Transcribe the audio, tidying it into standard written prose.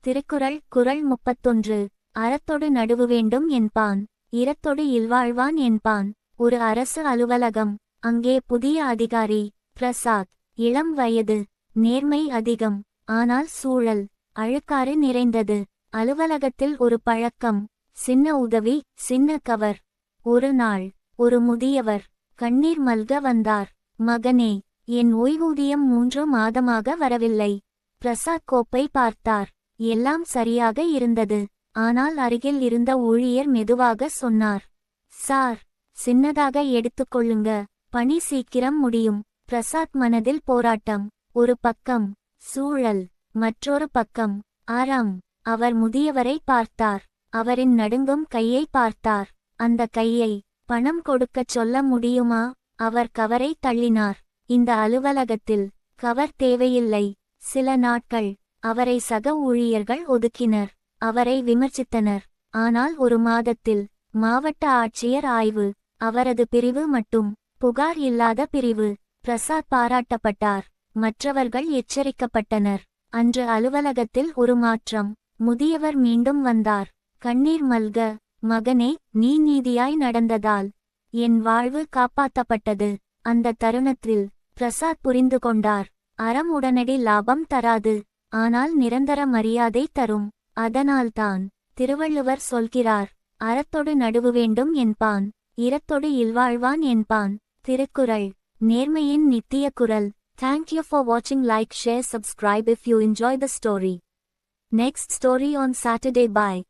திருக்குறள் குறள் 31. அறத்தொடு நடுவு வேண்டும் என்பான், இரத்தொடு இல்வாழ்வான் என்பான். ஒரு அரசு அலுவலகம். அங்கே புதிய அதிகாரி பிரசாத். இளம் வயது, நேர்மை அதிகம். ஆனால் சூழல் அழுக்காறு நிறைந்தது. அலுவலகத்தில் ஒரு பழக்கம், சின்ன உதவி சின்ன கவர். ஒரு நாள் ஒரு முதியவர் கண்ணீர் மல்க வந்தார். மகனே, என் ஓய்வூதியம் 3 மாதமாக வரவில்லை. பிரசாத் கோப்பை பார்த்தார். எல்லாம் சரியாக இருந்தது. ஆனால் அருகில் இருந்த ஊழியர் மெதுவாக சொன்னார், சார், சின்னதாக எடுத்துக்கொள்ளுங்க, பணி சீக்கிரம் முடியும். பிரசாத் மனதில் போராட்டம். ஒரு பக்கம் சூழல், மற்றொரு பக்கம் அறம். அவர் முதியவரை பார்த்தார். அவரின் நடுங்கும் கையை பார்த்தார். அந்த கையை பணம் கொடுக்கச் சொல்ல முடியுமா? அவர் கவரை தள்ளினார். இந்த அலுவலகத்தில் கவர் தேவையில்லை. சில நாட்கள் அவரை சக ஊழியர்கள் ஒதுக்கினர். அவரை விமர்சித்தனர். ஆனால் ஒரு மாதத்தில் மாவட்ட ஆட்சியர் ஆய்வு. அவரது பிரிவு மட்டும் புகார் இல்லாத பிரிவு. பிரசாத் பாராட்டப்பட்டார். மற்றவர்கள் எச்சரிக்கப்பட்டனர். அன்று அலுவலகத்தில் ஒரு மாற்றம். முதியவர் மீண்டும் வந்தார். கண்ணீர் மல்க, மகனே, நீ நீதியாய் நடந்ததால் என் வாழ்வு காப்பாற்றப்பட்டது. அந்த தருணத்தில் பிரசாத் புரிந்து கொண்டார், அறம் உடனடி லாபம் தராது, ஆனால் நிரந்தர மரியாதை தரும். அதனால்தான் திருவள்ளுவர் சொல்கிறார், அறத்தொடு நடுவு வேண்டும் என்பான், இரத்தொடு இல்வாழ்வான் என்பான். திருக்குறள் நேர்மையின் நித்திய குரல். Thank you for watching. Like, share, subscribe if you enjoy the story. Next story on Saturday. Bye.